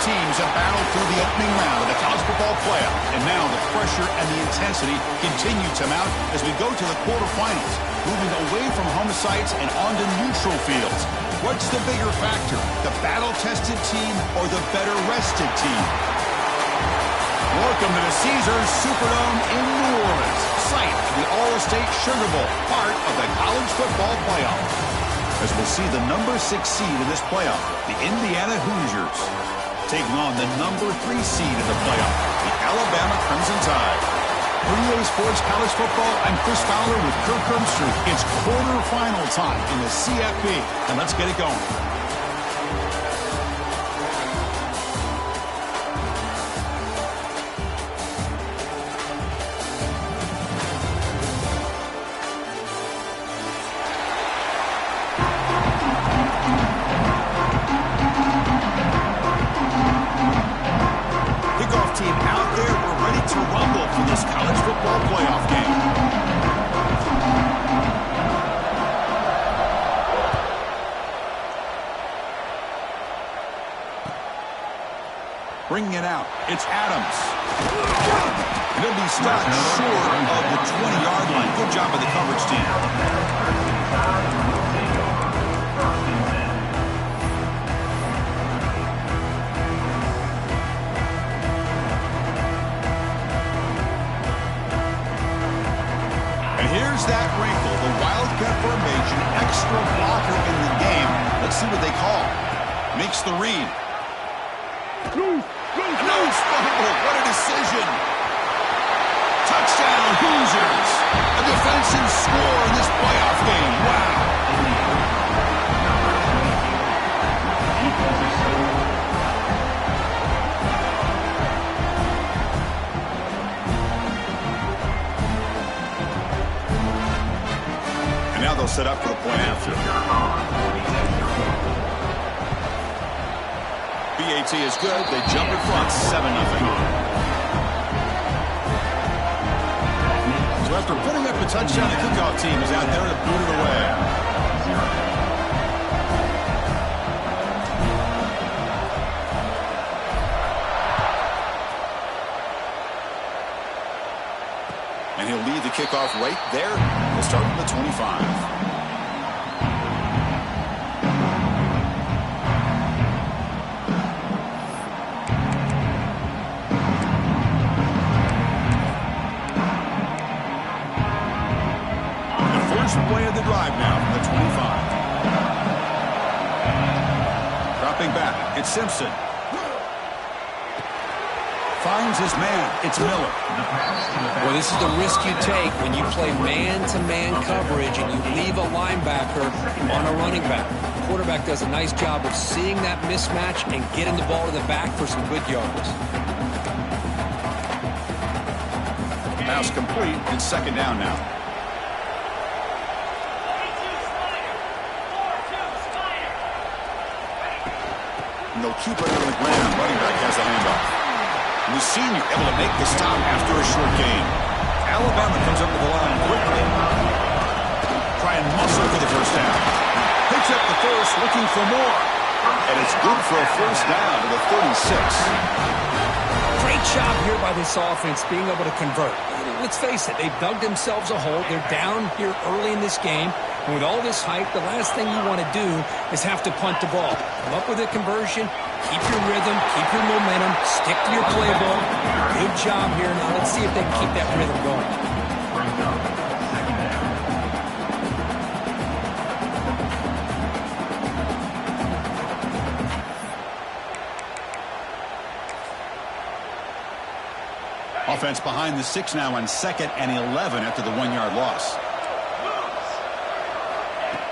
teams have battled through the opening round of the college football playoff, and now the pressure and the intensity continue to mount as we go to the quarterfinals, moving away from home sites and onto neutral fields. What's the bigger factor, the battle-tested team or the better-rested team? Welcome to the Caesars Superdome in New Orleans, site of the All-State Sugar Bowl, part of the college football playoff. As we'll see the number 6 seed in this playoff, the Indiana Hoosiers, taking on the number 3 seed in the playoff, the Alabama Crimson Tide. For EA Sports College Football, I'm Chris Fowler with Kirk Herbstreit. It's quarterfinal time in the CFP, and let's get it going. Bringing it out, it's Adams. And he'll be stopped short of the 20-yard line. Good job by the coverage team. And here's that wrinkle, the Wildcat formation, extra blocker in the game. Let's see what they call. Makes the read. No fumble. What a decision. Touchdown, Hoosiers. A defensive score in this playoff game. Wow. And now they'll set up for the point after. BAT is good. They jump in front, 7-0. So after putting up a touchdown, the kickoff team is out there to boot it away. And he'll lead the kickoff right there. We'll start from the 25. Play of the drive now from the 25. Dropping back, it's Simpson. Finds his man, it's Miller. Well, this is the risk you take when you play man-to-man coverage and you leave a linebacker on a running back. The quarterback does a nice job of seeing that mismatch and getting the ball to the back for some good yards. Pass complete, it's second down now. And they'll keep it on the ground. Running back has the handoff. And the senior able to make the stop after a short gain. Alabama comes up to the line quickly. Try and muscle for the first down. Picks up the first, looking for more. And it's good for a first down to the 36. Great job here by this offense being able to convert. Let's face it, they've dug themselves a hole. They're down here early in this game. And with all this hype, the last thing you want to do is have to punt the ball. Come up with a conversion, keep your rhythm, keep your momentum, stick to your playbook. Good job here. Now let's see if they can keep that rhythm going. Offense behind the 6 now on 2nd and 11 after the 1-yard loss.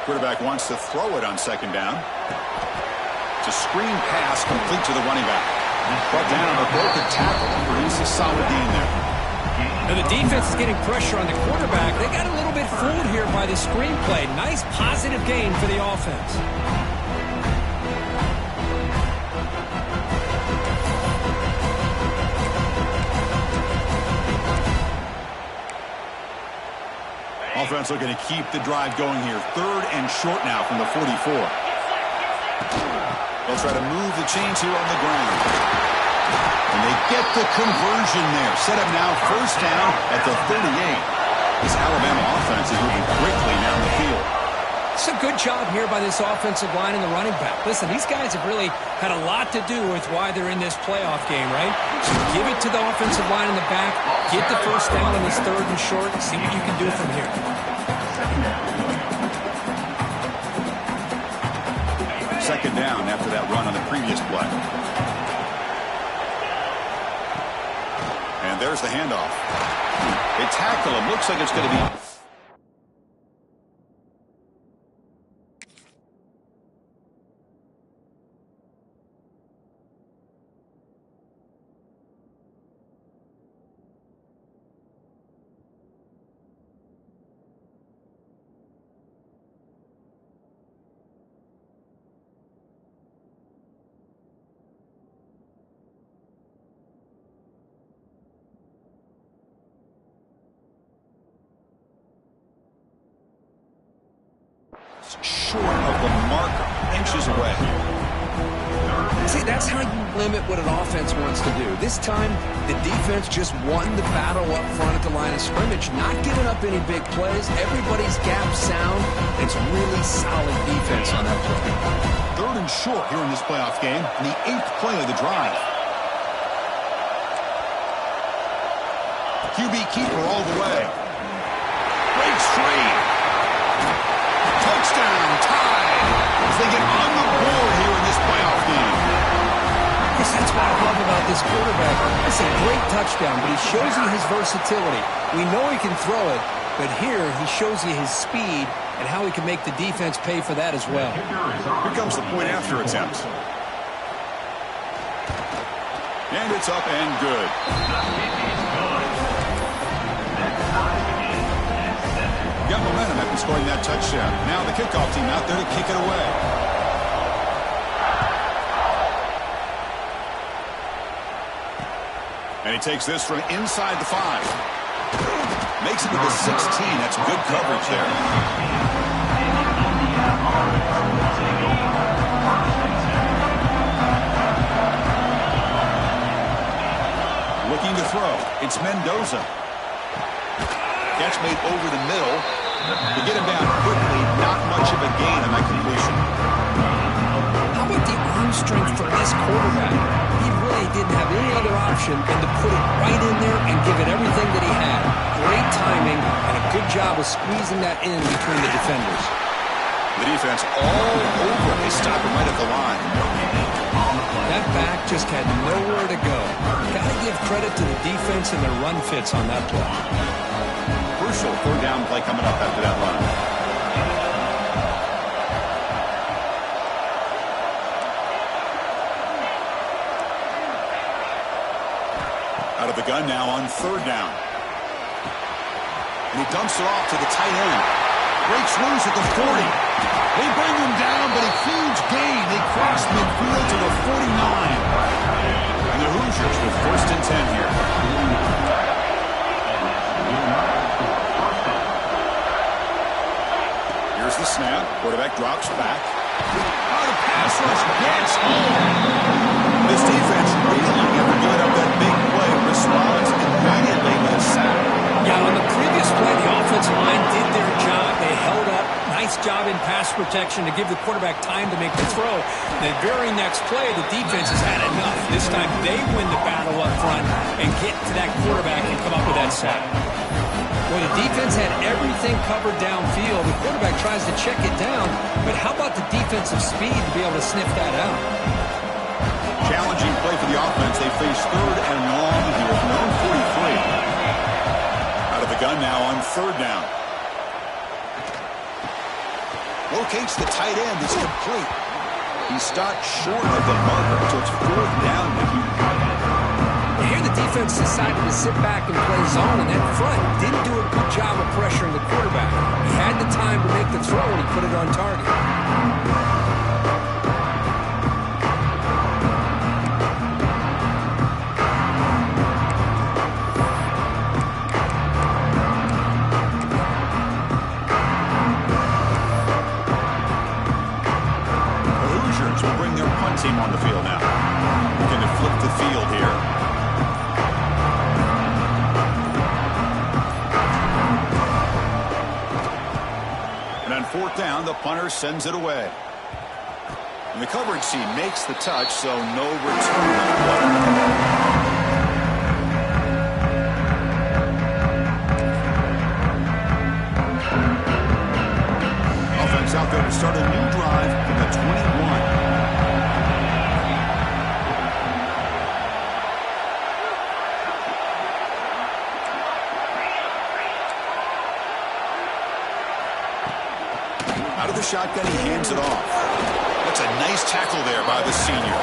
Quarterback wants to throw it on second down. It's a screen pass complete to the running back. Brought down a broken tackle. Produces a solid gain there. Now the defense is getting pressure on the quarterback. They got a little bit fooled here by the screenplay. Nice positive gain for the offense. Offense looking to keep the drive going here. 3rd and short now from the 44. They'll try to move the chains here on the ground. And they get the conversion there. Set up now first down at the 38. This Alabama offense is moving quickly down the field. It's a good job here by this offensive line and the running back. Listen, these guys have really had a lot to do with why they're in this playoff game, right? So give it to the offensive line in the back, get the first down on this 3rd and short, and see what you can do from here. Second down after that run on the previous play. And there's the handoff. They tackle him. Looks like it's going to be... short of the marker, inches away. See, that's how you limit what an offense wants to do. This time, the defense just won the battle up front at the line of scrimmage, not giving up any big plays. Everybody's gap sound. It's really solid defense on that play. 3rd and short here in this playoff game, and the 8th play of the drive. QB keeper all the way. Breaks free. Touchdown, tied, as they get on the board here in this playoff game. Yes, that's what I love about this quarterback. It's a great touchdown, but he shows you his versatility. We know he can throw it, but here he shows you his speed and how he can make the defense pay for that as well. Here comes the point after attempt. And it's up and good. Got momentum after scoring that touchdown. Now the kickoff team out there to kick it away. And he takes this from inside the 5. Makes it to the 16. That's good coverage there. Looking to throw. It's Mendoza. Catch made over the middle. To get him down quickly, not much of a gain on that completion. How about the arm strength from this quarterback? He really didn't have any other option than to put it right in there and give it everything that he had. Great timing and a good job of squeezing that in between the defenders. The defense all over. They stop him right at the line. That back just had nowhere to go. Got to give credit to the defense and their run fits on that play. Crucial 3rd down play coming up after that run. Out of the gun now on 3rd down. And he dumps it off to the tight end. Breaks loose at the 40. They bring him down, but a huge gain. They cross midfield to the 49. And the Hoosiers with 1st and 10 here. Here's the snap. Quarterback drops back. Oh, the pass rush gets home. This defense really never giving up that big play. Responds immediately with a sack. Yeah, on the previous play, the offensive line did their job. They held up. Nice job in pass protection to give the quarterback time to make the throw. The very next play, the defense has had enough. This time they win the battle up front and get to that quarterback and come up with that sack. Well, the defense had everything covered downfield. The quarterback tries to check it down, but how about the defensive speed to be able to sniff that out? Challenging play for the offense. They face 3rd and long here with their own 43. Out of the gun now on 3rd down. Locates the tight end. It's complete. He stopped short of the marker, so it's 4th down to Houston. Here the defense decided to sit back and play zone, and that front didn't do a good job of pressuring the quarterback. He had the time to make the throw, and he put it on target. The Hoosiers will bring their punt team on the field now. Looking to flip the field here. And on fourth down, the punter sends it away. And the coverage team makes the touch, so no return on the play. Out there to start a new drive from the 21. Out of the shotgun, he hands it off. That's a nice tackle there by the senior.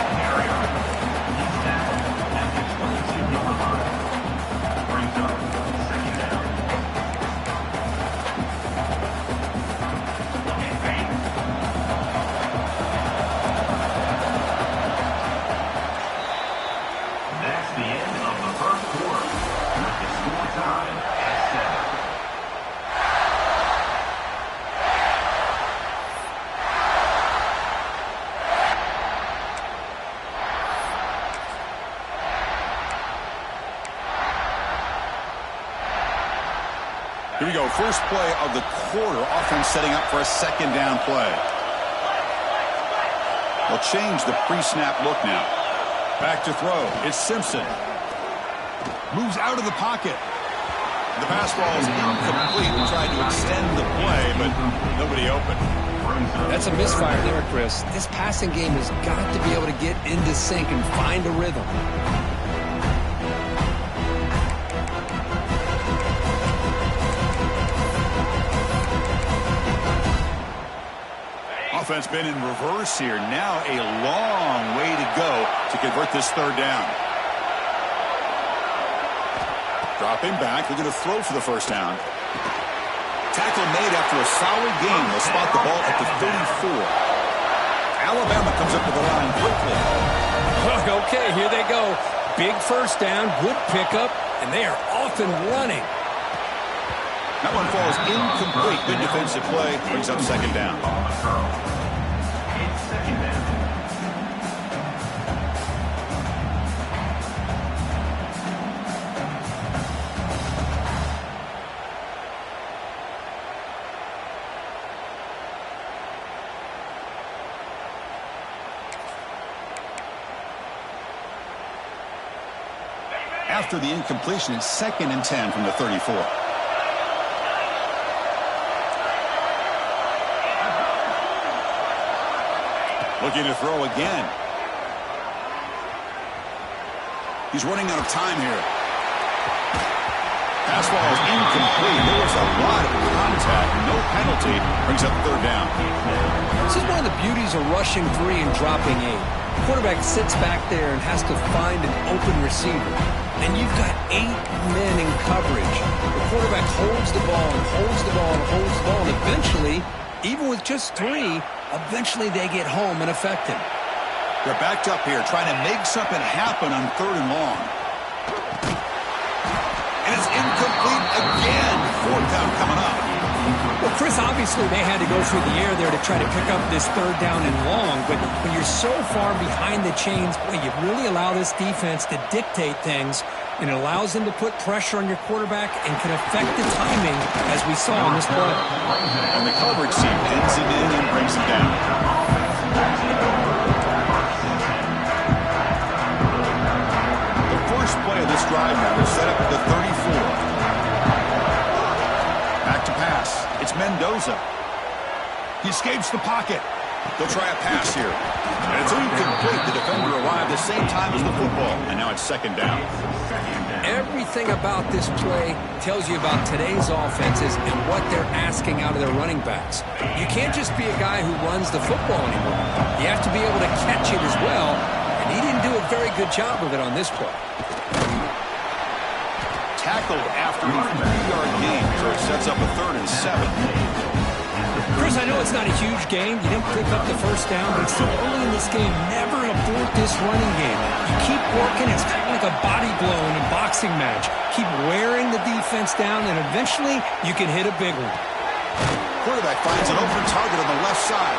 Here we go, first play of the quarter. Offense setting up for a second down play. They'll change the pre-snap look now. Back to throw. It's Simpson. Moves out of the pocket. The pass ball is incomplete. Tried to extend the play, but nobody open. That's a misfire there, Chris. This passing game has got to be able to get into sync and find a rhythm. Offense been in reverse here. Now a long way to go to convert this third down. Dropping back. They're going to throw for the first down. Tackle made after a solid gain. They'll spot the ball at the 34. Alabama comes up to the line quickly. Okay, here they go. Big first down, good pickup, and they are off and running. That one falls incomplete. Good defensive play. Brings up second down. After the incompletion, it's 2nd and 10 from the 34. Looking to throw again. He's running out of time here. Pass ball is incomplete. There was a lot of contact. No penalty. Brings up third down. This is one of the beauties of rushing 3 and dropping 8. The quarterback sits back there and has to find an open receiver. And you've got 8 men in coverage. The quarterback holds the ball and holds the ball and holds the ball. And eventually, even with just 3, eventually they get home and affect him. They're backed up here trying to make something happen on 3rd and long. And it's incomplete again. 4th down coming up. Well, Chris, obviously they had to go through the air there to try to pick up this 3rd down and long. But when you're so far behind the chains, boy, you really allow this defense to dictate things. And it allows them to put pressure on your quarterback and can affect the timing, as we saw in this play. And the coverage team pins him in and brings him down. The first play of this drive now is set up at the 34. Back to pass. It's Mendoza. He escapes the pocket. They'll try a pass here. And it's incomplete. The defender arrived the same time as the football. And now it's 2nd down. Everything about this play tells you about today's offenses and what they're asking out of their running backs. You can't just be a guy who runs the football anymore. You have to be able to catch it as well, and he didn't do a very good job of it on this play. Tackled after a 3-yard gain, so it sets up a 3rd and 7. Chris, I know it's not a huge game. You didn't pick up the first down, but it's still early in this game. Never abort this running game. You keep working. It's kind of like a body blow in a boxing match. Keep wearing the defense down, and eventually you can hit a big one. Quarterback finds an open target on the left side.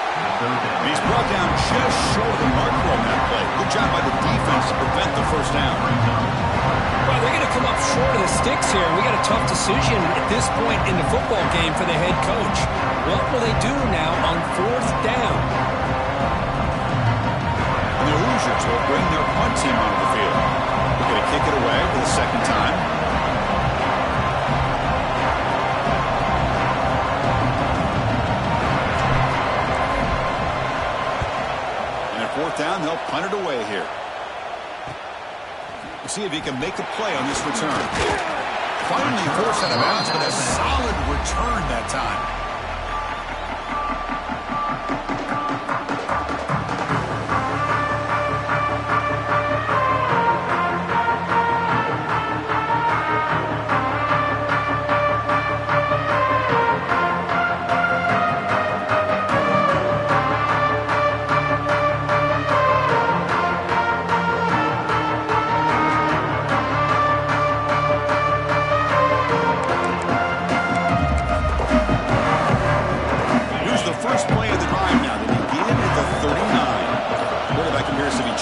He's brought down just short of the mark on that job by the defense to prevent the first down. Well, they're going to come up short of the sticks here. We got a tough decision at this point in the football game for the head coach. What will they do now on fourth down? And the Hoosiers will bring their punt team onto the field. They're going to kick it away for the second time. And at fourth down, they'll punt it away here. See if he can make a play on this return. Finally forced out of bounds, but a solid return that time.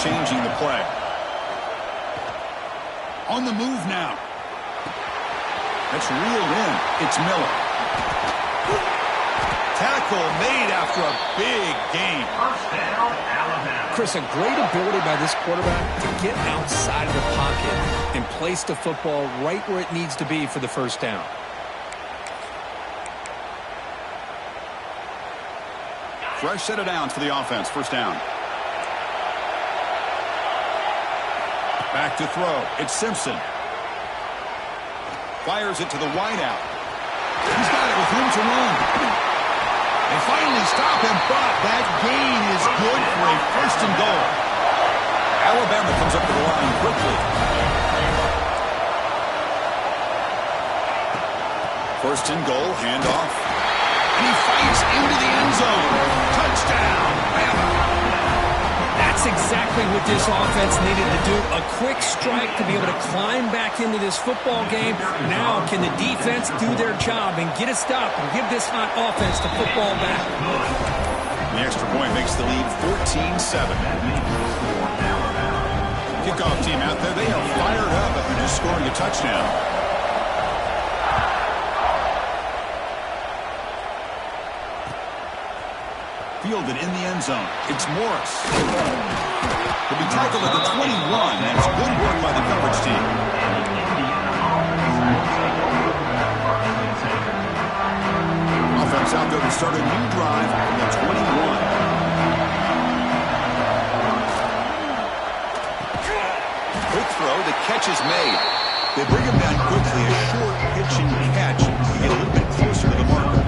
Changing the play. On the move now. That's reeled in. It's Miller. Tackle made after a big gain. Chris, a great ability by this quarterback to get outside of the pocket and place the football right where it needs to be for the first down. Fresh set of downs for the offense. First down. Back to throw. It's Simpson. Fires it to the wideout. He's got it with room to run. They finally stop him, but that gain is good for a first and goal. Alabama comes up to the line quickly. First and goal, handoff. And he fights into the end zone. Touchdown, Bama. That's exactly what this offense needed to do. A quick strike to be able to climb back into this football game. Now can the defense do their job and get a stop and give this hot offense the football back? The extra point makes the lead 14-7. Kickoff team out there. They are fired up after just scoring a touchdown. Fielded in the end zone. It's Morris. He'll be tackled at the 21. That's good work by the coverage team. Offense out there to start a new drive from the 21. Quick throw. The catch is made. They bring him down quickly. A short pitch and catch to get a little bit closer to the marker.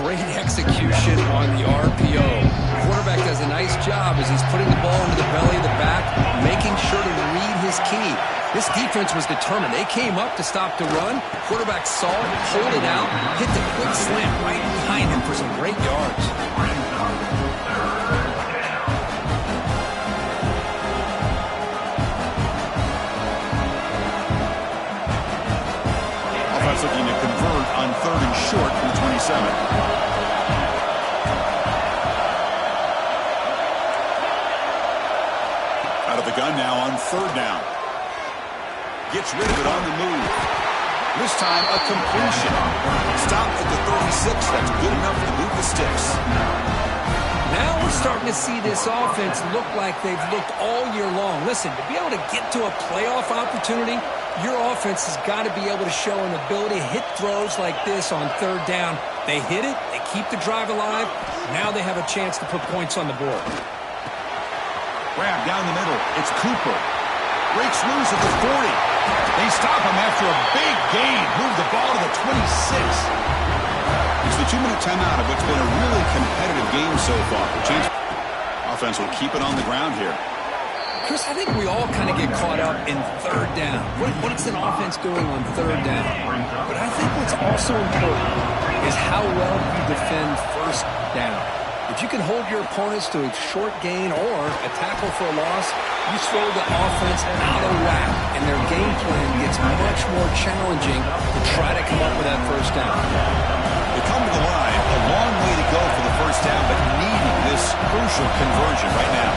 Great execution on the RPO. The quarterback does a nice job as he's putting the ball into the belly of the back, making sure to read his key. This defense was determined. They came up to stop the run. Quarterback saw it, pulled it out, hit the quick slant right behind him for some great yards. Offense looking to convert on third and short from the 27. Out of the gun now on third down. Gets rid of it on the move. This time a completion. Stopped at the 36. That's good enough to move the sticks. Now we're starting to see this offense look like they've looked all year long. Listen, to be able to get to a playoff opportunity, your offense has got to be able to show an ability to hit throws like this on third down. They hit it. They keep the drive alive. Now they have a chance to put points on the board. Grab down the middle. It's Cooper. Breaks loose at the 40. They stop him after a big gain. Move the ball to the 26. It's the 2-minute timeout of what's been a really competitive game so far. Offense will keep it on the ground here. Chris, I think we all kind of get caught up in third down. What's an offense doing on third down? But I think what's also important is how well you defend first down. If you can hold your opponents to a short gain or a tackle for a loss, you throw the offense out of whack, and their game plan gets much more challenging to try to come up with that first down. They come to the line, a long way to go for the first down, but needing this crucial conversion right now.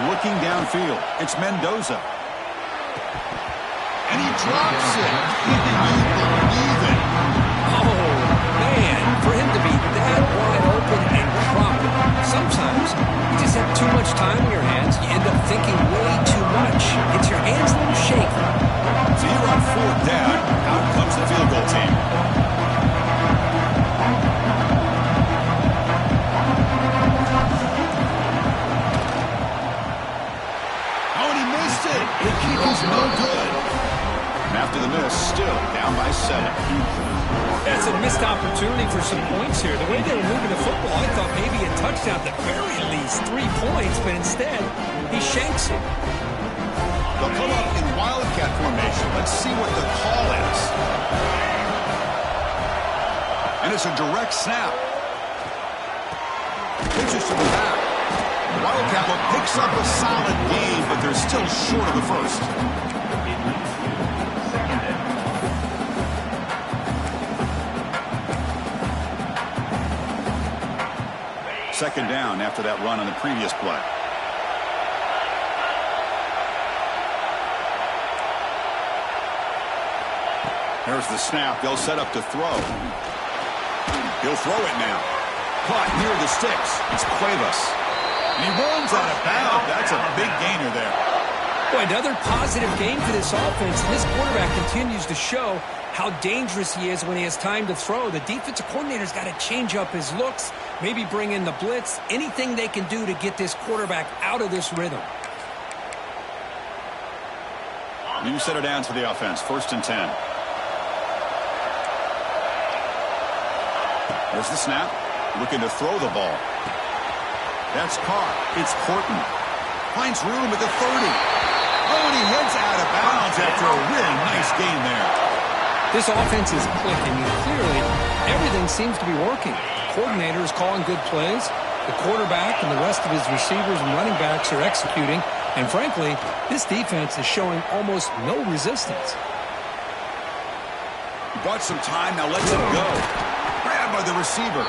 Looking downfield, it's Mendoza. And he drops it. Can you believe it? Oh, man, for him to be that wide open and proper. Sometimes you just have too much time in your hands. You end up thinking way too much. It's your hands a little shaky. So you're on fourth down. Out comes the field goal team. Oh, and he missed it. The kick is no good. And after the miss, still down by 7. That's a missed opportunity for some points here. The way they were moving the football, I thought maybe a touchdown at the very least, 3 points, but instead, he shanks it. They'll come up in Wildcat formation. Let's see what the call is. And it's a direct snap. Pitches to the back. Wildcat picks up a solid gain, but they're still short of the first. Second down after that run on the previous play. There's the snap. They'll set up to throw. He'll throw it now. Caught near the sticks. It's Cuevas. And he runs out of bounds. That's a big gainer there. Boy, another positive game for this offense, and this quarterback continues to show how dangerous he is when he has time to throw. The defensive coordinator's got to change up his looks, maybe bring in the blitz, anything they can do to get this quarterback out of this rhythm. New setter down to the offense, 1st and 10. There's the snap, looking to throw the ball. That's caught. It's Horton. Finds room at the 30. Oh, and he heads out of bounds after a really nice gain there. This offense is clicking, and clearly everything seems to be working. The coordinator is calling good plays. The quarterback and the rest of his receivers and running backs are executing. And frankly, this defense is showing almost no resistance. He bought some time, now lets it go. Grabbed by the receiver.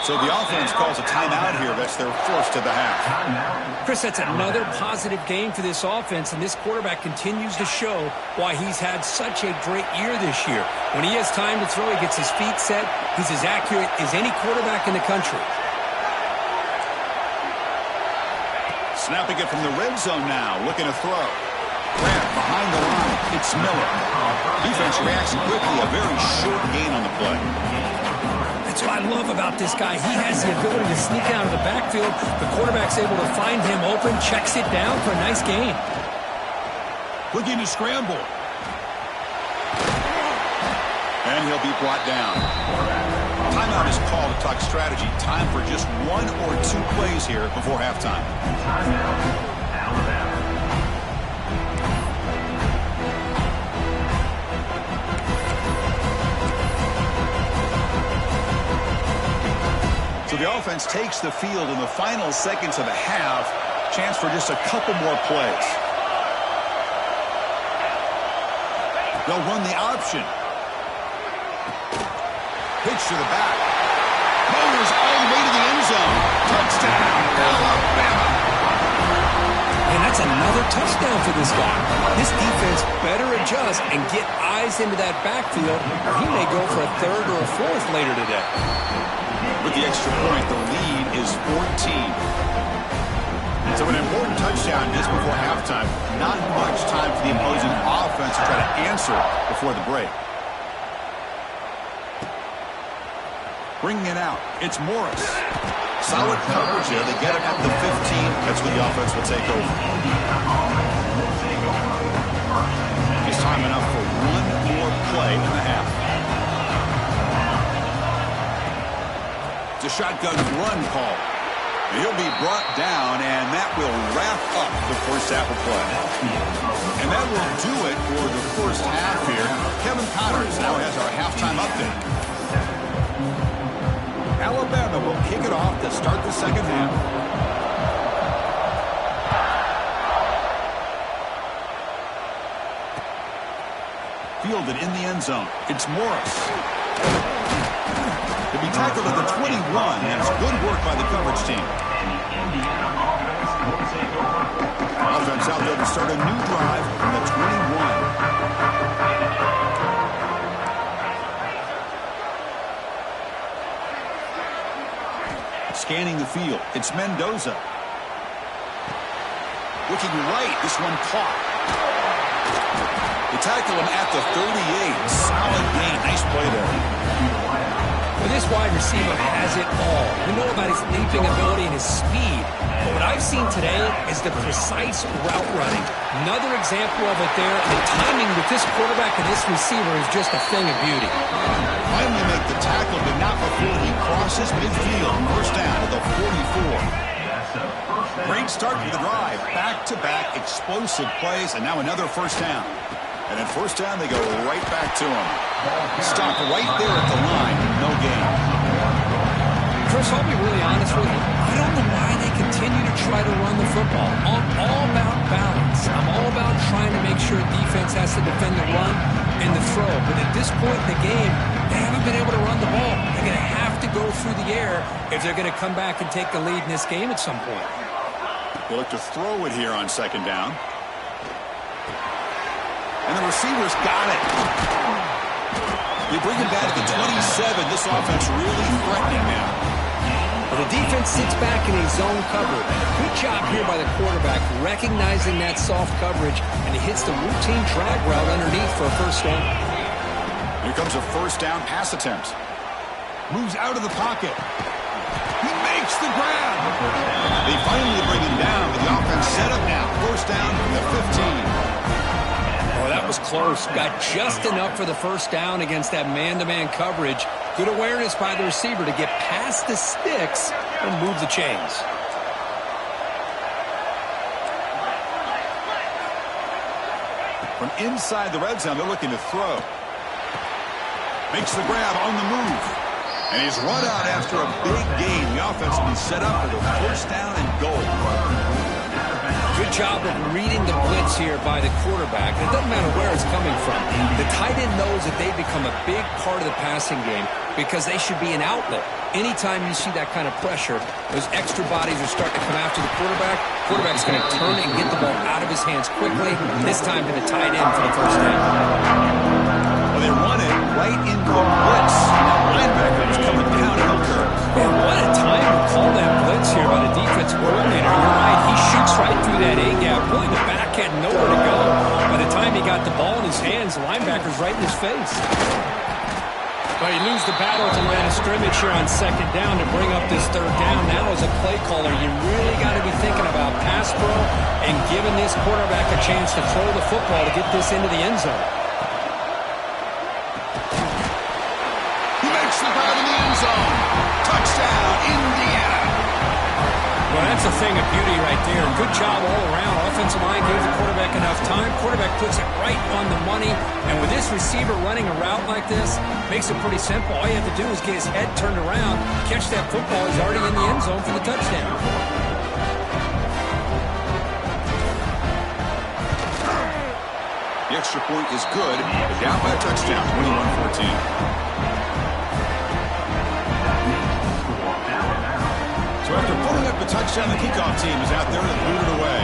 So the offense calls a timeout here. That's their first of the half. Chris, that's another positive game for this offense, and this quarterback continues to show why he's had such a great year this year. When he has time to throw, he gets his feet set. He's as accurate as any quarterback in the country. Snapping it from the red zone now, looking to throw. Grab behind the line. It's Miller. Defense reacts quickly, a very short gain on the play. That's what I love about this guy. He has the ability to sneak out of the backfield. The quarterback's able to find him open, checks it down for a nice gain. Looking to scramble. And he'll be brought down. Timeout is called to talk strategy. Time for just 1 or 2 plays here before halftime. So the offense takes the field in the final seconds of the half. Chance for just a couple more plays. They'll run the option. Pitch to the back. Motors all the way to the end zone. Touchdown, Alabama. And that's another touchdown for this guy. This defense better adjust and get eyes into that backfield, or he may go for a 3rd or a 4th later today. With the extra point, the lead is 14. So an important touchdown just before halftime. Not much time for the opposing offense to try to answer before the break. Bringing it out, it's Morris. Solid coverage there. They get him at the 15. That's when the offense will take over. It's time enough for 1 more play in the half. It's a shotgun run call. He'll be brought down, and that will wrap up the first half of play. And that will do it for the first half here. Kevin Connors now has our halftime update. Alabama will kick it off to start the second half. Fielded in the end zone. It's Morris. To be tackled at the 21. That's good work by the coverage team. comes out there to start a new drive from the 21. Scanning the field, it's Mendoza. Looking right, this one caught. They tackle him at the 38. Solid gain. Nice play there. Well, this wide receiver has it all. We know about his leaping ability and his speed. But what I've seen today is the precise route running. Another example of it there. The timing with this quarterback and this receiver is just a thing of beauty. Finally make the tackle, but not before he crosses midfield. First down to the 44. Great start to the drive. Back-to-back explosive plays, and now another first down. And at first down, they go right back to him. Stop right there at the line. No gain. Chris, I'll be really honest with you. I don't know why they continue to try to run the football. I'm all about balance. I'm all about trying to make sure defense has to defend the run and the throw. But at this point in the game, they haven't been able to run the ball. They're going to have to go through the air if they're going to come back and take the lead in this game at some point. They look to throw it here on second down. And the receivers got it. They bring him back to the 27. This offense really threatening now. Well, the defense sits back in a zone cover. Good job here by the quarterback, recognizing that soft coverage, and he hits the routine drag route underneath for a first down. Here comes a first down pass attempt. Moves out of the pocket. He makes the grab. They finally bring him down, but the offense set up now. First down from the 15. Oh, that was close. Got just enough for the first down against that man-to-man coverage. Good awareness by the receiver to get past the sticks and move the chains. From inside the red zone, they're looking to throw. Makes the grab on the move. And he's run out after a big gain. The offense will be set up for the first down and goal. Good job of reading the blitz here by the quarterback. It doesn't matter where it's coming from. The tight end knows that they become a big part of the passing game because they should be an outlet. Anytime you see that kind of pressure, those extra bodies are starting to come after the quarterback. Quarterback's going to turn and get the ball out of his hands quickly, this time to the tight end for the first down. Well, they run it right into the blitz. That linebacker is coming down and over. Man, what a time to call that blitz here by the defensive coordinator. You're right, he shoots right through that A-gap. Really, the back had nowhere to go. By the time he got the ball in his hands, the linebacker's right in his face. But you lose the battle at the line of scrimmage here on second down to bring up this third down. Now as a play caller, you really got to be thinking about pass pro and giving this quarterback a chance to throw the football to get this into the end zone. He makes the grab in the end zone. Touchdown, Indiana. Well, that's a thing of beauty right there. Good job all around. Offensive line gave the quarterback enough time. Quarterback puts it right on the money. And with this receiver running a route like this, makes it pretty simple. All you have to do is get his head turned around, catch that football. He's already in the end zone for the touchdown. The extra point is good. They're down by a touchdown, 21-14. So after pulling up the touchdown, the kickoff team is out there to boot it away.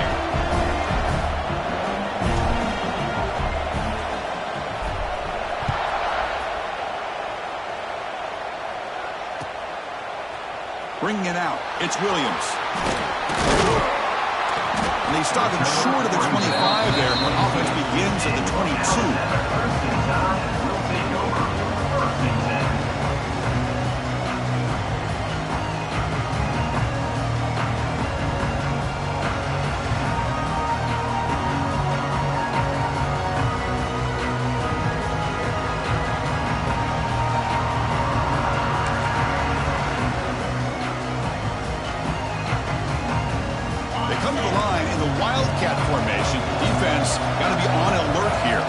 Bringing it out, it's Williams. And they stop him short of the 25 there, but offense begins at the 22. Wildcat formation. Defense got to be on alert here.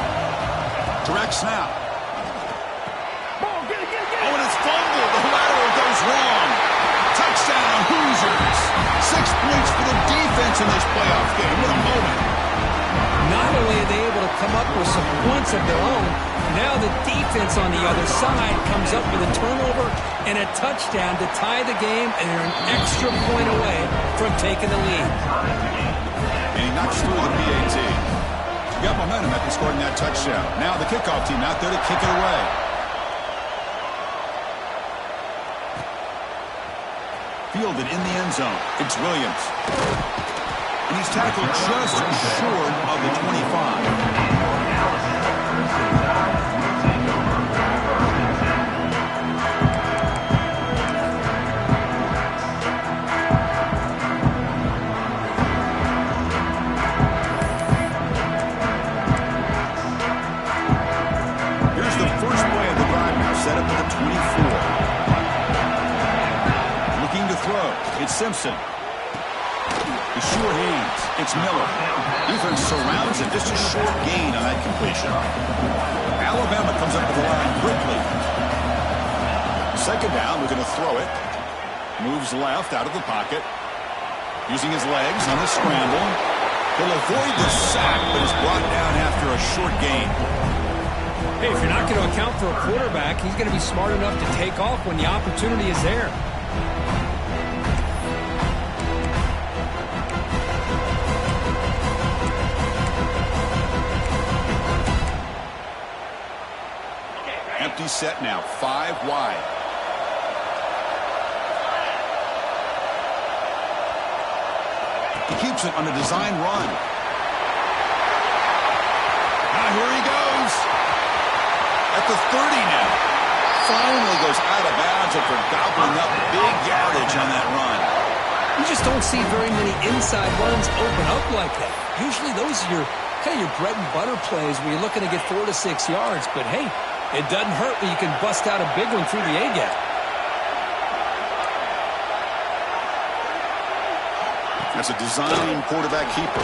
Direct snap. Oh, and it's fumbled. The lateral goes wrong. Touchdown, Hoosiers. 6 points for the defense in this playoff game. What a moment. Not only are they able to come up with some points of their own, now the defense on the other side comes up with a turnover and a touchdown to tie the game, and they're an extra point away from taking the lead. And he knocks through the momentum after scoring that touchdown. Now the kickoff team out there to kick it away. Fielded in the end zone. It's Williams. And he's tackled just short of the 25. Set up at the 24. Looking to throw. It's Simpson. The sure hands. It's Miller. Defense surrounds him. Just a short gain on that completion. Alabama comes up with the line quickly. Second down, looking to throw it. Moves left out of the pocket. Using his legs on the scramble. He'll avoid the sack, but is brought down after a short gain. Hey, if you're not going to account for a quarterback, he's going to be smart enough to take off when the opportunity is there. Empty set now, 5 wide. He keeps it on a design run. Now here he goes. At the 30 now. Finally goes out of bounds after gobbling up big yardage on that run. You just don't see very many inside runs open up like that. Usually those are kind of your bread and butter plays where you're looking to get 4 to 6 yards. But hey, it doesn't hurt when you can bust out a big one through the A-gap. That's a design quarterback keeper.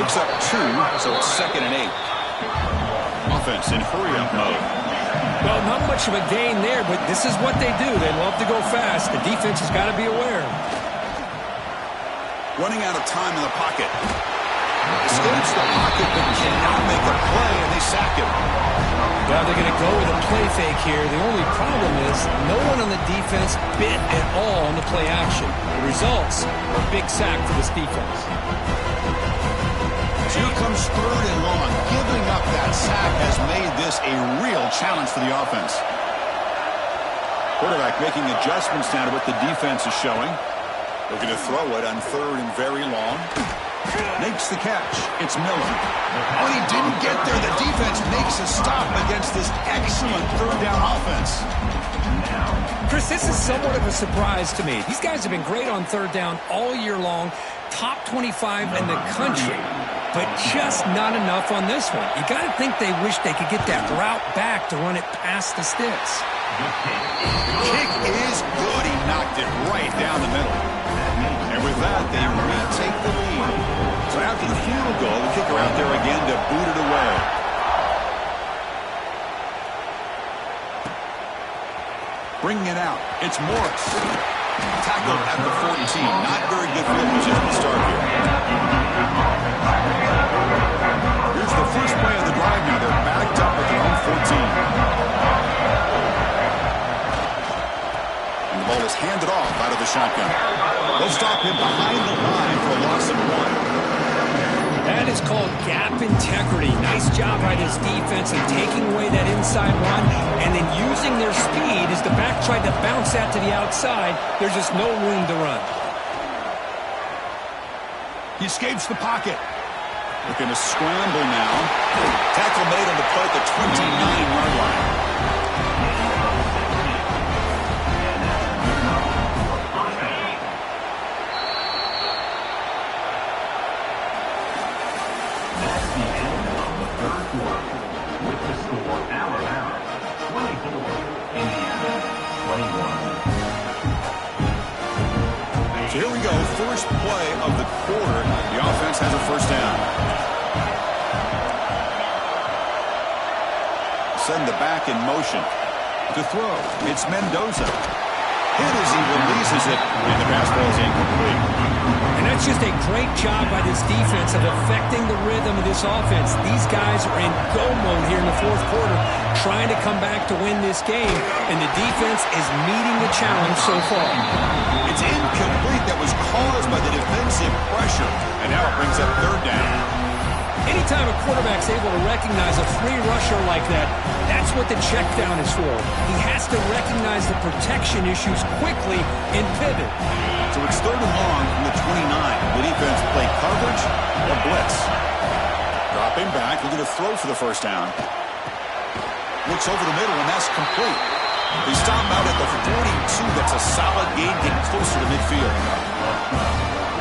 Picks up 2, so it's 2nd and 8. Offense in hurry-up mode. Well, not much of a gain there, but this is what they do. They love to go fast. The defense has got to be aware. Running out of time in the pocket. Escapes the pocket, but cannot make a play, and they sack him. Now they're going to go with a play fake here. The only problem is no one on the defense bit at all on the play action. The results, a big sack for this defense. Here comes 3rd and long. Giving up that sack has made this a real challenge for the offense. Quarterback making adjustments now to what the defense is showing. Looking to throw it on 3rd and very long. Makes the catch. It's Miller. Oh, he didn't get there. The defense makes a stop against this excellent 3rd down offense. Chris, this is somewhat of a surprise to me. These guys have been great on 3rd down all year long. Top 25 in the country. But just not enough on this one. You got to think they wish they could get that route back to run it past the sticks. Kick is good. He knocked it right down the middle. And with that, they retake the lead. So after the field goal, the kicker out there again to boot it away. Bringing it out. It's Morris. Tackled at the 14. Not very good field position to start here. Here's the first play of the drive now. They're backed up at their own 14. And the ball is handed off out of the shotgun. They'll stop him behind the line for a loss of 1. That is called gap integrity. Nice job by this defense in taking away that inside run and then using their speed as the back tried to bounce that to the outside. There's just no room to run. He escapes the pocket. Looking to scramble now. Tackle made on the play at the 29-yard line. So here we go, first play of the quarter. The offense has a first down. Send the back in motion. To throw, it's Mendoza. Hit as he releases it, and the pass ball is incomplete. And that's just a great job by this defense of affecting the rhythm of this offense. These guys are in go mode here in the fourth quarter, trying to come back to win this game, and the defense is meeting the challenge so far. It's incomplete. That was caused by the defensive pressure, and now it brings up 3rd down. Any Anytime a quarterback's able to recognize a free rusher like that, that's what the check down is for. He has to recognize the protection issues quickly and pivot. So it's 3rd and long from the 29. The defense play coverage or blitz. Dropping back, looking to throw for the first down. Looks over the middle, and that's complete. They stop him out at the 42. That's a solid gain, getting closer to midfield.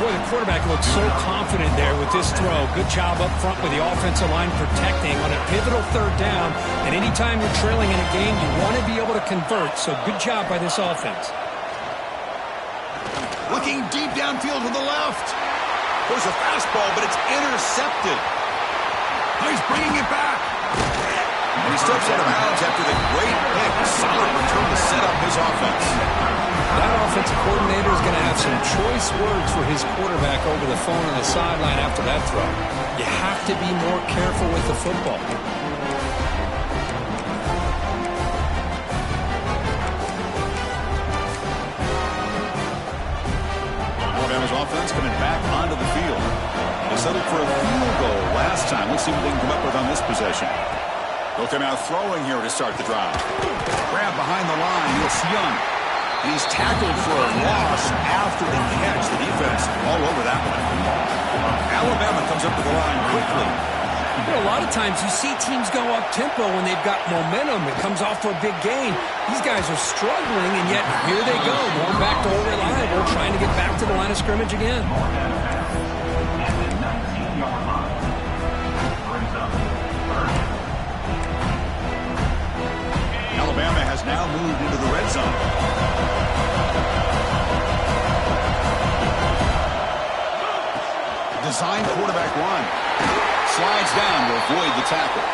Boy, the quarterback looks so confident there with this throw. Good job up front with the offensive line protecting on a pivotal 3rd down. And anytime you're trailing in a game, you want to be able to convert. So good job by this offense. Looking deep downfield to the left. There's a fastball, but it's intercepted. He's bringing it back. And he steps out of bounds after the great pick. A solid return to set up his offense. That offensive coordinator is going to have some choice words for his quarterback over the phone on the sideline after that throw. You have to be more careful with the football. Alabama's offense coming back onto the field. They settled for a field goal last time. Let's see what they can come up with on this possession. They'll come out throwing here to start the drive. Grab behind the line. It's Young. And he's tackled for a loss after the catch. The defense all over that one. Alabama comes up to the line quickly. You know, a lot of times you see teams go up-tempo when they've got momentum. It comes off for a big gain. These guys are struggling, and yet here they go, going back to old reliable, trying to get back to the line of scrimmage again. Alabama has now moved into the red zone. Design quarterback run. Slides down to avoid the tackle.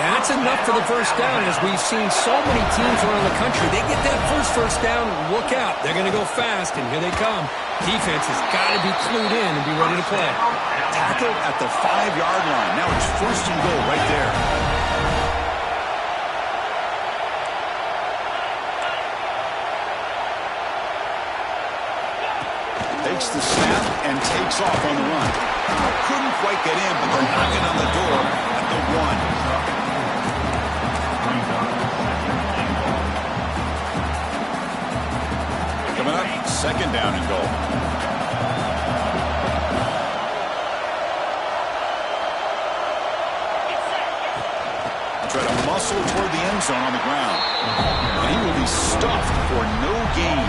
That's enough for the first down, as we've seen so many teams around the country. They get that first down, look out. They're going to go fast, and here they come. Defense has got to be clued in and be ready to play. Tackled at the 5-yard line. Now it's 1st and goal right there. Takes the snap and takes off on the run. Couldn't quite get in, but they're knocking on the door at the 1. Coming up, 2nd down and goal. Try to muscle toward the end zone on the ground. And he will be stuffed for no gain.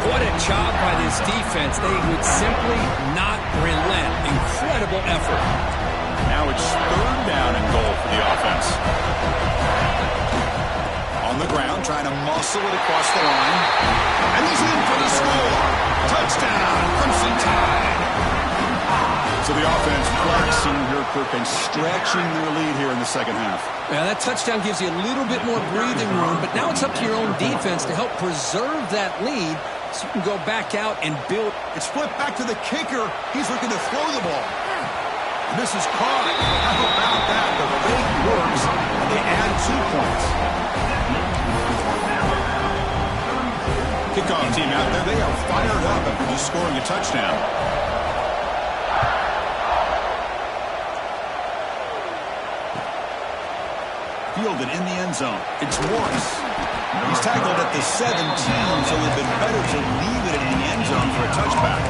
What a job by this defense. They would simply not relent. Incredible effort. Now it's 3rd down and goal for the offense. On the ground, trying to muscle it across the line. And he's in for the score. Touchdown, Crimson Tide. So the offense flexing here, Kirk, and stretching their lead here in the 2nd half. Yeah, that touchdown gives you a little bit more breathing room, but now it's up to your own defense to help preserve that lead so you can go back out and build. It's flipped back to the kicker. He's looking to throw the ball. And this is caught. How about that? The fake works, and they add 2 points. Kickoff team out there. They are fired up after just scoring a touchdown. Fielded in the end zone. It's Morris. He's tackled at the 17, so it would have been better to leave it in the end zone for a touchback.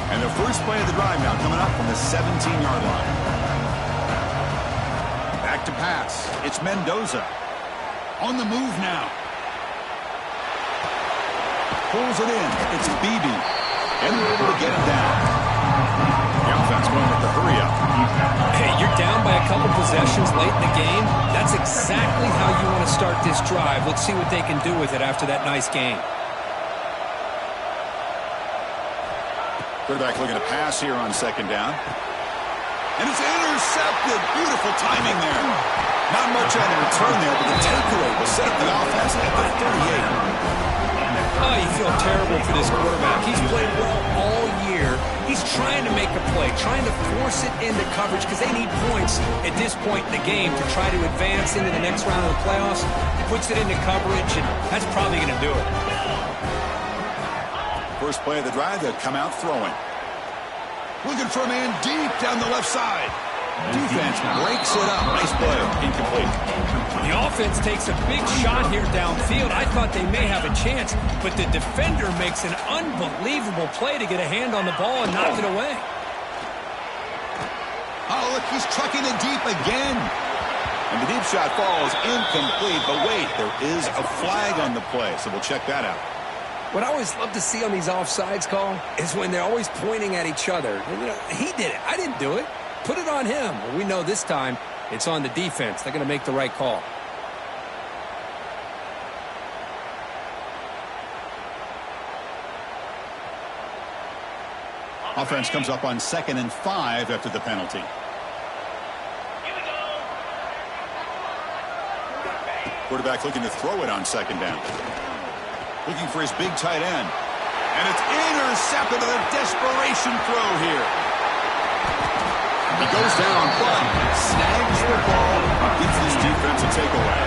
And the first play of the drive now coming up from the 17-yard line. Back to pass. It's Mendoza. On the move now. Pulls it in. It's Beebe. And they're able to get it down. The offense going with the hurry up. Hey, you're down by a couple possessions late in the game. That's exactly how you want to start this drive. Let's see what they can do with it after that nice game. Quarterback looking to pass here on 2nd down. And it's intercepted. Beautiful timing there. Not much on the return there, but the takeaway will set up the offense at the 38. Oh, you feel terrible for this quarterback. He's played well all year. He's trying to make a play, trying to force it into coverage because they need points at this point in the game to try to advance into the next round of the playoffs. Puts it into coverage, and that's probably going to do it. first play of the drive, they'll come out throwing. Looking for a man deep down the left side. Defense breaks it up. Nice play. Incomplete. The offense takes a big shot here downfield. I thought they may have a chance, but the defender makes an unbelievable play to get a hand on the ball and knock it away. Oh, look, he's trucking it deep again. And the deep shot falls incomplete. But wait, there is a flag on the play, so we'll check that out. What I always love to see on these offsides call is when they're always pointing at each other. And, he did it. I didn't do it. Put it on him. Well, we know this time it's on the defense. They're going to make the right call. Offense comes up on 2nd and 5 after the penalty. Quarterback looking to throw it on 2nd down. Looking for his big tight end. And it's intercepted with a desperation throw here. He goes down, but snags the ball and gives this defense a takeaway.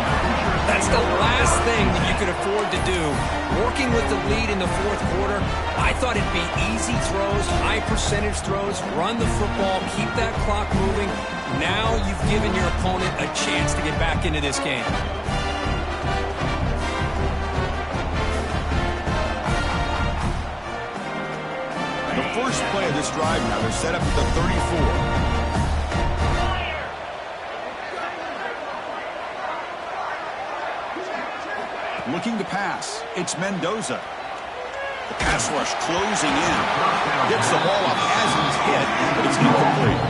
That's the last thing that you could afford to do. Working with the lead in the fourth quarter, I thought it'd be easy throws, high percentage throws, run the football, keep that clock moving. Now you've given your opponent a chance to get back into this game. The first play of this drive now, they're set up at the 34. Looking to pass. It's Mendoza. The pass rush closing in. Gets the ball up as he's hit, but it's incomplete.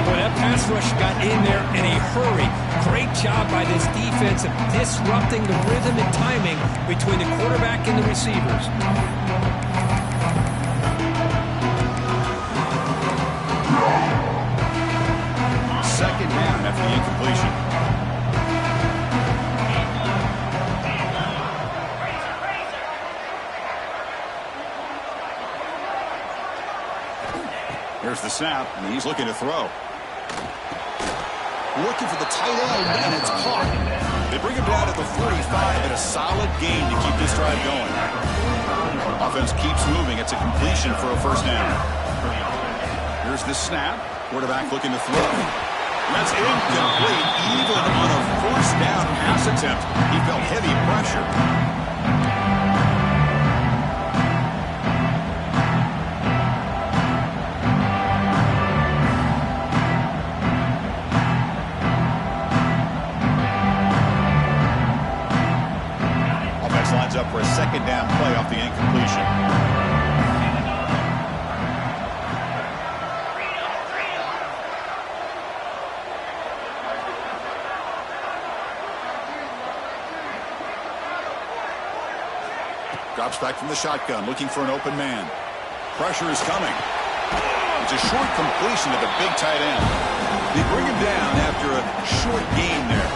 Boy, that pass rush got in there in a hurry. Great job by this defense of disrupting the rhythm and timing between the quarterback and the receivers. Second down after the incompletion. Here's the snap, and he's looking to throw. Looking for the tight end, and it's caught. They bring him down at the 45, and a solid gain to keep this drive going. Offense keeps moving. It's a completion for a first down. Here's the snap. Quarterback looking to throw. That's incomplete. Even on a first down pass attempt, he felt heavy pressure. Up for a second down play off the incompletion. Drops back from the shotgun, looking for an open man. Pressure is coming. It's a short completion to the big tight end. They bring him down after a short gain there.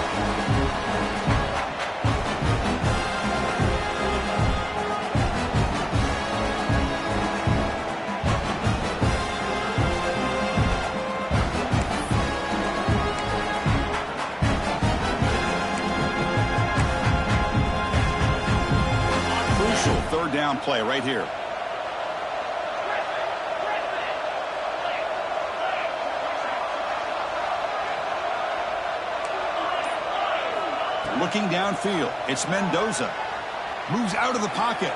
Third down play right here. Looking downfield, it's Mendoza. Moves out of the pocket.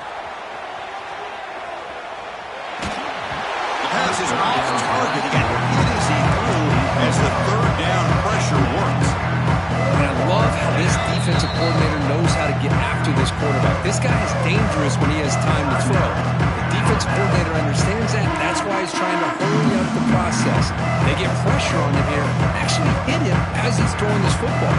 The pass is off target. He got hit as he threw as the third down pressure works. And I love how this defensive coordinator knows how to get after this quarterback. This guy is dangerous when he has time to throw. The defensive coordinator understands that. That's why he's trying to hurry up the process. They get pressure on him here. Actually hit him as he's throwing this football.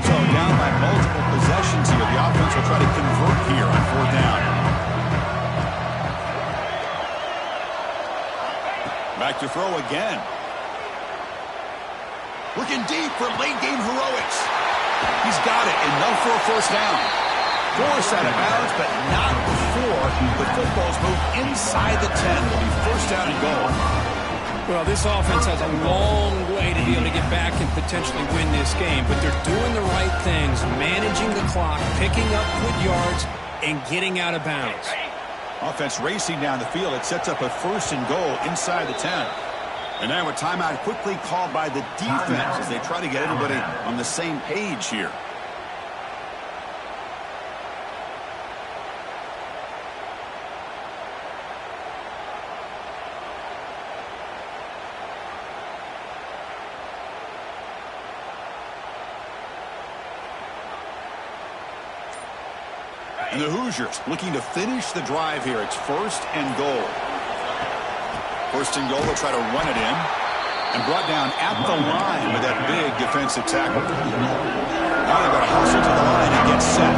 So down by multiple possessions here. The offense will try to convert here on fourth down. Back to throw again. Looking deep for late-game heroics. He's got it, enough for a first down. Forced out of bounds, but not before the football's moved inside the 10. It'll be first down and goal. Well, this offense has a long way to be able to get back and potentially win this game, but they're doing the right things, managing the clock, picking up good yards, and getting out of bounds. Offense racing down the field. It sets up a 1st and goal inside the 10. And now a timeout quickly called by the defense as they try to get everybody on the same page here. And the Hoosiers looking to finish the drive here. It's 1st and goal. 1st and goal, they'll try to run it in. And brought down at the line with that big defensive tackle. Now they've got to hustle to the line and get set.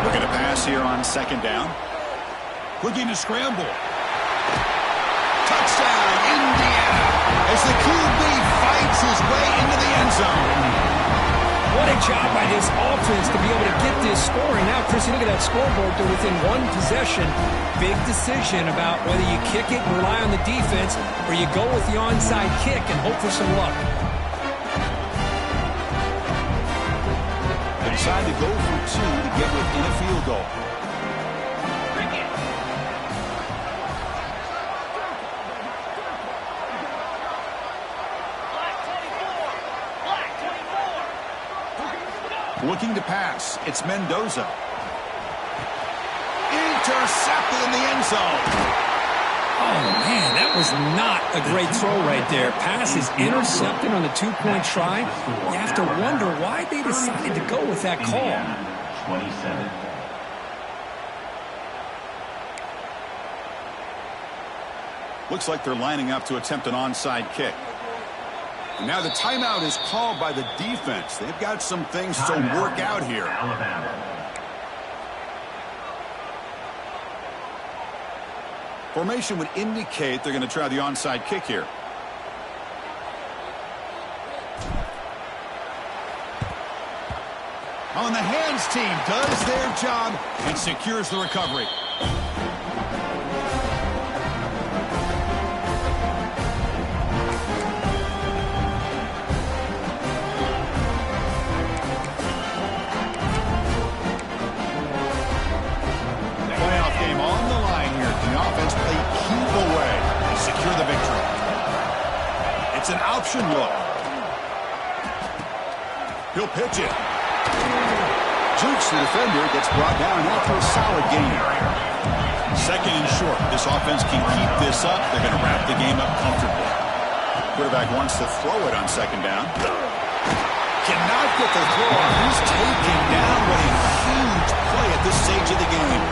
Looking to pass here on 2nd down. Looking to scramble. Touchdown, Indiana, as the QB fights his way into the end zone. What a job by this offense to be able to get this score. And now, Chris, you look at that scoreboard. They're within 1 possession. Big decision about whether you kick it and rely on the defense or you go with the onside kick and hope for some luck. They decide to go for 2 to get within a field goal. Looking to pass. It's Mendoza. Intercepted in the end zone. Oh, man, that was not a great throw right there. Pass is intercepted on the 2-point try. You have to wonder why they decided to go with that call. 27. Looks like they're lining up to attempt an onside kick. And now the timeout is called by the defense. They've got some things to work out here. Formation would indicate they're going to try the onside kick here. Oh, and the hands team does their job and secures the recovery. It's an option look. He'll pitch it. Jukes the defender, gets brought down after a solid game. 2nd and short. This offense can keep this up. They're going to wrap the game up comfortably. Quarterback wants to throw it on 2nd down. Cannot get the throw off. He's taken down. What a huge play at this stage of the game.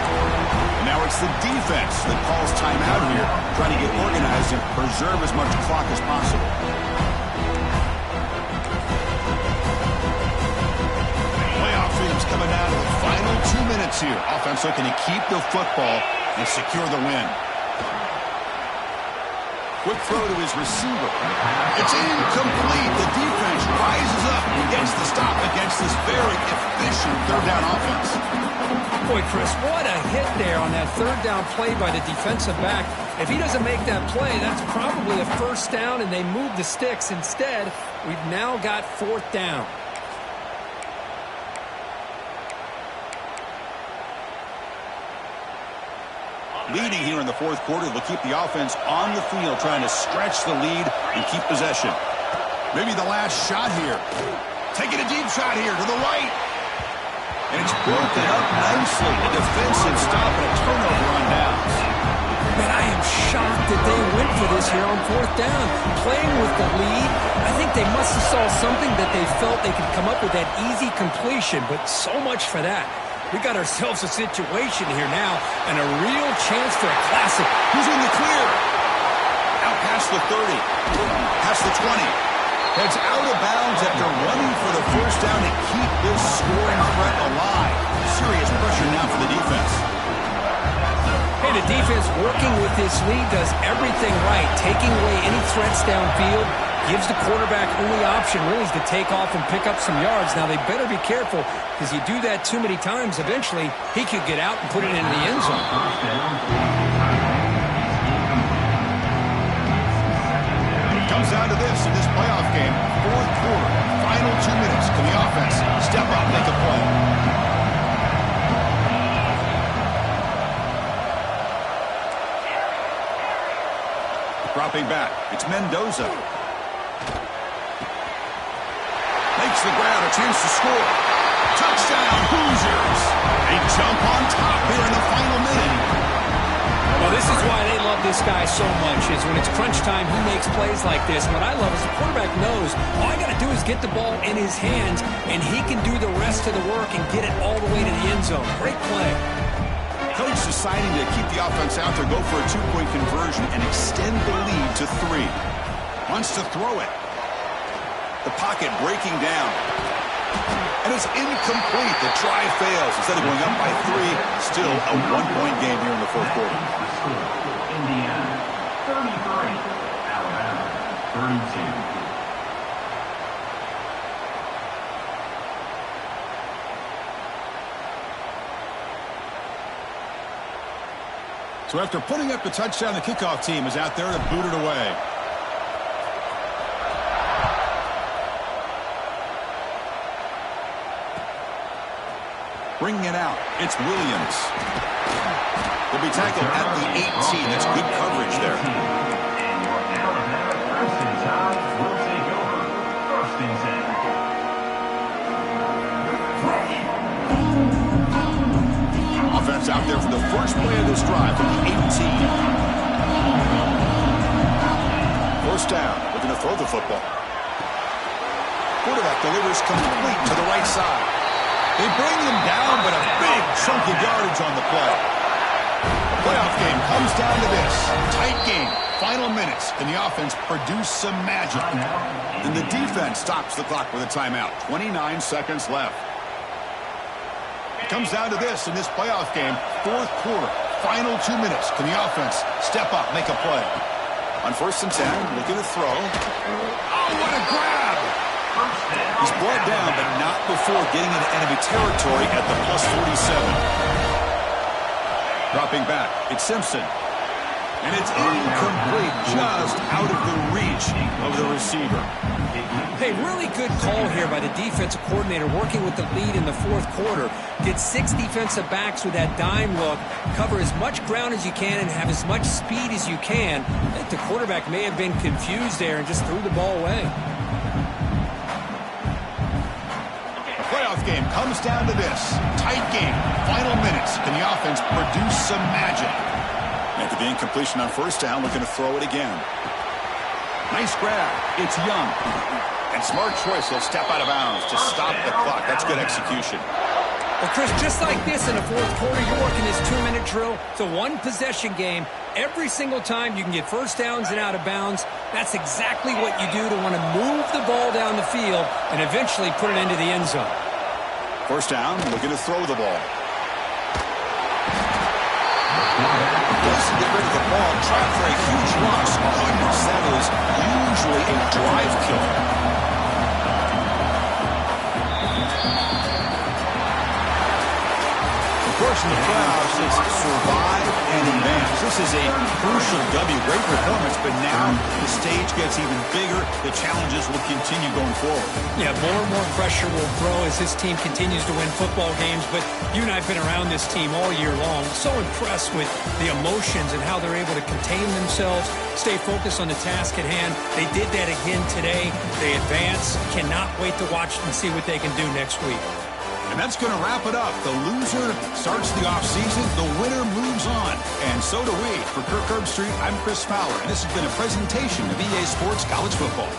And now it's the defense that calls timeout here, trying to get organized and preserve as much clock as possible. Playoff dreams coming down to the final 2 minutes here. Offense looking to keep the football and secure the win. Quick throw to his receiver. It's incomplete. The defense rises up and gets the stop against this very efficient 3rd down offense. Boy, Chris, what a hit there on that 3rd down play by the defensive back. If he doesn't make that play, that's probably a 1st down, and they move the sticks. Instead, we've now got 4th down. Leading here in the 4th quarter will keep the offense on the field, trying to stretch the lead and keep possession. Maybe the last shot here. Taking a deep shot here to the right. And it's broken up nicely. A defensive stop and a turnover on downs. Man, I am shocked that they went for this here on 4th down. Playing with the lead, I think they must have saw something that they felt they could come up with that easy completion, but so much for that. We got ourselves a situation here now and a real chance for a classic. Who's in the clear? Out past the 30, past the 20. Heads out of bounds after running for the 1st down to keep this scoring threat alive. Serious pressure now for the defense. Hey, the defense working with this lead does everything right, taking away any threats downfield, gives the quarterback only option really is to take off and pick up some yards. Now, they better be careful because you do that too many times, eventually he could get out and put it into the end zone. down to this in this playoff game. Fourth quarter, final 2 minutes. Can the offense step up, make a play? Dropping back, it's Mendoza. Makes the grab, a chance to score. Touchdown, Hoosiers. They jump on top here in the final minute. Well, this is why they love this guy so much, is when it's crunch time, he makes plays like this. And what I love is the quarterback knows all I got to do is get the ball in his hands, and he can do the rest of the work and get it all the way to the end zone. Great play. Coach deciding to keep the offense out there, go for a two-point conversion, and extend the lead to 3. Wants to throw it. The pocket breaking down. And it's incomplete. The try fails. Instead of going up by 3, still a 1-point game here in the fourth quarter. Indiana 33, Alabama 32. So after putting up the touchdown, the kickoff team is out there to boot it away. Bringing it out, it's Williams. Will be tackled at the 18. That's good coverage there. And your Alabama first and time will take over. First and 10. Offense out there for the first play of this drive from the 18. First down, looking to throw the football. Quarterback delivers complete to the right side. They bring him down, but a big chunk of yardage on the play. The playoff game comes down to this. Tight game, final minutes, and the offense produce some magic. And the defense stops the clock with a timeout. 29 seconds left. It comes down to this in this playoff game. Fourth quarter, final 2 minutes. Can the offense step up, make a play? On first and 10, looking to throw. Oh, what a grab! He's brought down, but not before getting into enemy territory at the plus 47. Dropping back, it's Simpson. And it's incomplete, just out of the reach of the receiver. Hey, really good call here by the defensive coordinator working with the lead in the fourth quarter. Get 6 defensive backs with that dime look, cover as much ground as you can and have as much speed as you can. I think the quarterback may have been confused there and just threw the ball away. Playoff game comes down to this. Tight game, final minutes. Can the offense produce some magic? After the incompletion on first down, looking to throw it again. Nice grab. It's Young. And smart choice. He'll step out of bounds to stop the clock. That's good execution. Well, Chris, just like this in the fourth quarter, you're working this 2-minute drill. It's a one-possession game. Every single time you can get first downs and out of bounds, that's exactly what you do to want to move the ball down the field and eventually put it into the end zone. First down, looking to throw the ball. Doesn't get rid of the ball, trapped for a huge loss. Goodness, that is usually a drive killer. Of course, in the playoffs, it's survive and advance. This is a crucial W. Great performance, but now the stage gets even bigger. The challenges will continue going forward. Yeah, more and more pressure will grow as this team continues to win football games. But you and I have been around this team all year long. So impressed with the emotions and how they're able to contain themselves, stay focused on the task at hand. They did that again today. They advance. Cannot wait to watch and see what they can do next week. And that's going to wrap it up. The loser starts the offseason. The winner moves on. And so do we. For Kirk Herbstreit, I'm Chris Fowler. And this has been a presentation of EA Sports College Football.